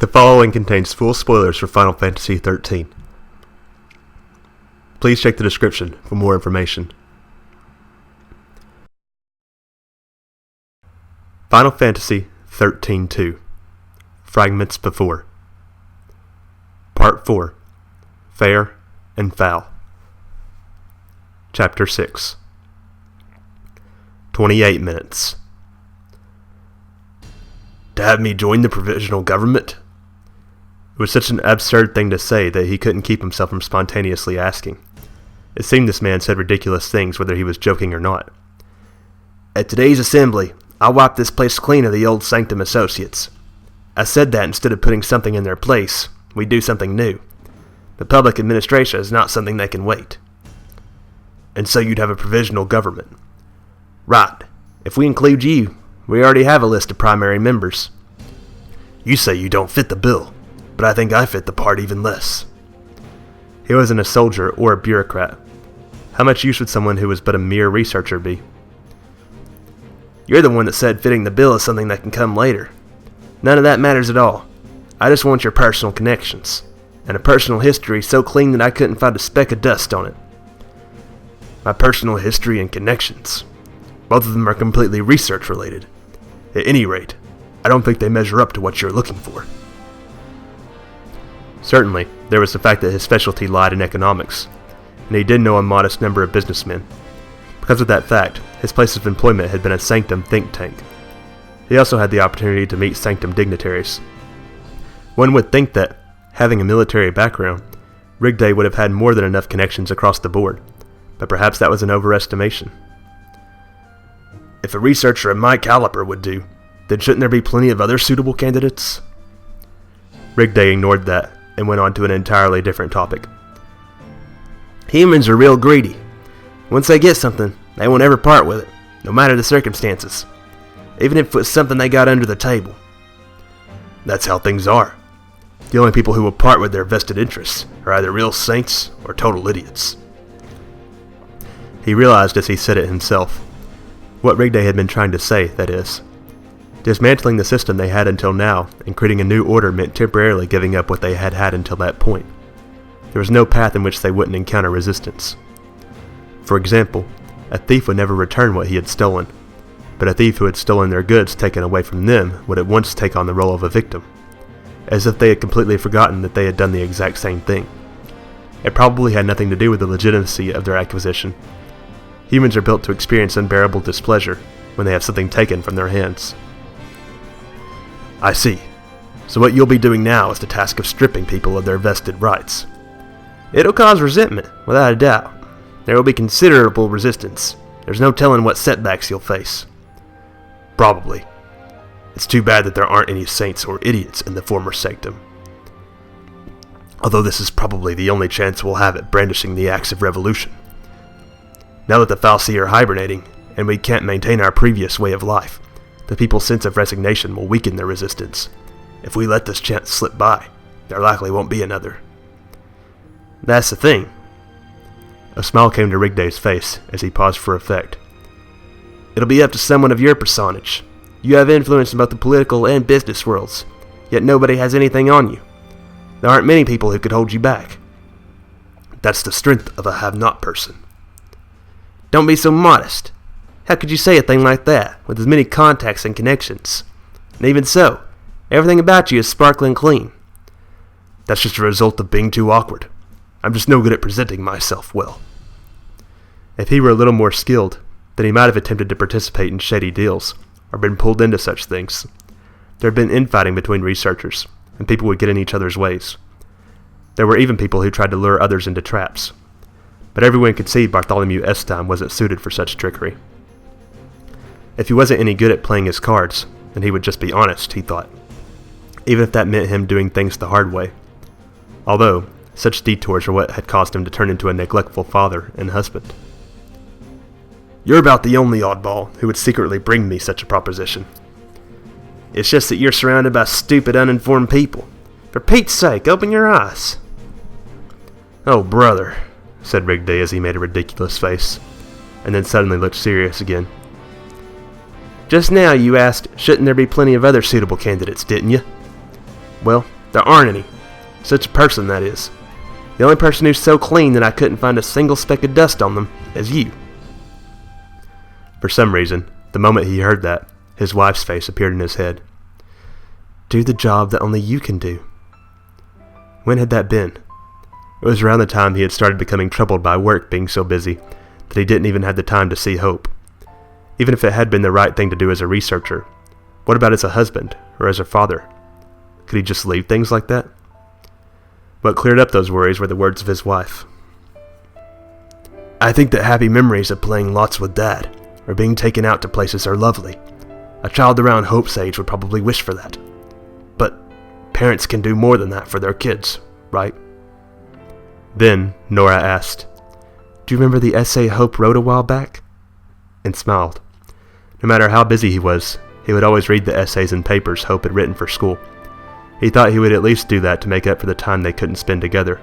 The following contains full spoilers for Final Fantasy XIII. Please check the description for more information. Final Fantasy XIII-2 Fragments Before Part 4 Fair and Foul Chapter 6 28 minutes. To have me join the provisional government? It was such an absurd thing to say that he couldn't keep himself from spontaneously asking. It seemed this man said ridiculous things whether he was joking or not. At today's assembly, I'll wipe this place clean of the old Sanctum associates. I said that instead of putting something in their place, we do something new. The public administration is not something that can wait. And so you'd have a provisional government. Right. If we include you, we already have a list of primary members. You say you don't fit the bill, but I think I fit the part even less. He wasn't a soldier or a bureaucrat. How much use would someone who was but a mere researcher be? You're the one that said fitting the bill is something that can come later. None of that matters at all. I just want your personal connections, and a personal history so clean that I couldn't find a speck of dust on it. My personal history and connections. Both of them are completely research related. At any rate, I don't think they measure up to what you're looking for. Certainly, there was the fact that his specialty lied in economics, and he did know a modest number of businessmen. Because of that fact, his place of employment had been a Sanctum think tank. He also had the opportunity to meet Sanctum dignitaries. One would think that, having a military background, Rigday would have had more than enough connections across the board, but perhaps that was an overestimation. If a researcher of my caliber would do, then shouldn't there be plenty of other suitable candidates? Rigday ignored that and went on to an entirely different topic. Humans are real greedy. Once they get something, they won't ever part with it, no matter the circumstances, even if it was something they got under the table. That's how things are. The only people who will part with their vested interests are either real saints or total idiots. He realized as he said it himself, what Rigday had been trying to say, that is. Dismantling the system they had until now and creating a new order meant temporarily giving up what they had had until that point. There was no path in which they wouldn't encounter resistance. For example, a thief would never return what he had stolen, but a thief who had stolen their goods taken away from them would at once take on the role of a victim, as if they had completely forgotten that they had done the exact same thing. It probably had nothing to do with the legitimacy of their acquisition. Humans are built to experience unbearable displeasure when they have something taken from their hands. I see. So what you'll be doing now is the task of stripping people of their vested rights. It'll cause resentment, without a doubt. There will be considerable resistance. There's no telling what setbacks you'll face. Probably. It's too bad that there aren't any saints or idiots in the former sanctum. Although this is probably the only chance we'll have at brandishing the axe of revolution. Now that the Fal'Cie are hibernating, and we can't maintain our previous way of life, the people's sense of resignation will weaken their resistance. If we let this chance slip by, there likely won't be another. That's the thing. A smile came to Rigday's face as he paused for effect. It'll be up to someone of your personage. You have influence in both the political and business worlds, yet nobody has anything on you. There aren't many people who could hold you back. That's the strength of a have-not person. Don't be so modest. How could you say a thing like that, with as many contacts and connections? And even so, everything about you is sparkling clean. That's just a result of being too awkward. I'm just no good at presenting myself well. If he were a little more skilled, then he might have attempted to participate in shady deals, or been pulled into such things. There had been infighting between researchers, and people would get in each other's ways. There were even people who tried to lure others into traps. But everyone could see Bartholomew Estheim wasn't suited for such trickery. If he wasn't any good at playing his cards, then he would just be honest, he thought. Even if that meant him doing things the hard way. Although, such detours are what had caused him to turn into a neglectful father and husband. You're about the only oddball who would secretly bring me such a proposition. It's just that you're surrounded by stupid, uninformed people. For Pete's sake, open your eyes. Oh, brother, said Rigday as he made a ridiculous face, and then suddenly looked serious again. Just now you asked, shouldn't there be plenty of other suitable candidates, didn't you? Well, there aren't any. Such a person, that is. The only person who's so clean that I couldn't find a single speck of dust on them is you. For some reason, the moment he heard that, his wife's face appeared in his head. Do the job that only you can do. When had that been? It was around the time he had started becoming troubled by work being so busy that he didn't even have the time to see Hope. Even if it had been the right thing to do as a researcher, what about as a husband or as a father? Could he just leave things like that? What cleared up those worries were the words of his wife. I think that happy memories of playing lots with Dad or being taken out to places are lovely. A child around Hope's age would probably wish for that. But parents can do more than that for their kids, right? Then Nora asked, Do you remember the essay Hope wrote a while back? And smiled. No matter how busy he was, he would always read the essays and papers Hope had written for school. He thought he would at least do that to make up for the time they couldn't spend together.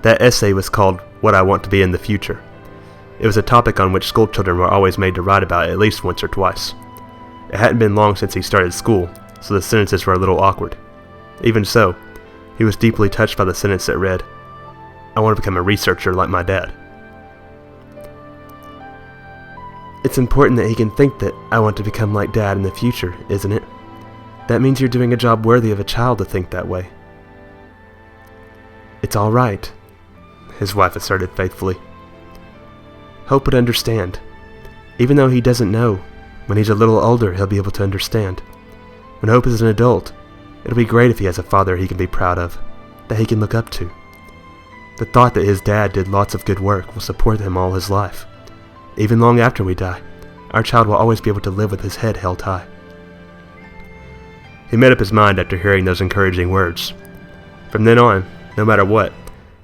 That essay was called What I Want to Be in the Future. It was a topic on which schoolchildren were always made to write about at least once or twice. It hadn't been long since he started school, so the sentences were a little awkward. Even so, he was deeply touched by the sentence that read, I want to become a researcher like my dad. It's important that he can think that I want to become like Dad in the future, isn't it? That means you're doing a job worthy of a child to think that way. It's all right, his wife asserted faithfully. Hope would understand. Even though he doesn't know, when he's a little older he'll be able to understand. When Hope is an adult, it'll be great if he has a father he can be proud of, that he can look up to. The thought that his dad did lots of good work will support him all his life. Even long after we die, our child will always be able to live with his head held high. He made up his mind after hearing those encouraging words. From then on, no matter what,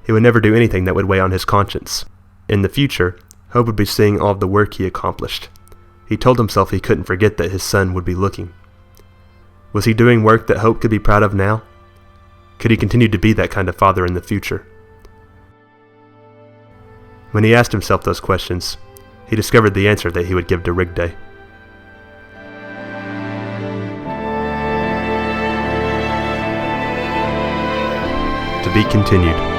he would never do anything that would weigh on his conscience. In the future, Hope would be seeing all of the work he accomplished. He told himself he couldn't forget that his son would be looking. Was he doing work that Hope could be proud of now? Could he continue to be that kind of father in the future? When he asked himself those questions, he discovered the answer that he would give to Rigday. To be continued.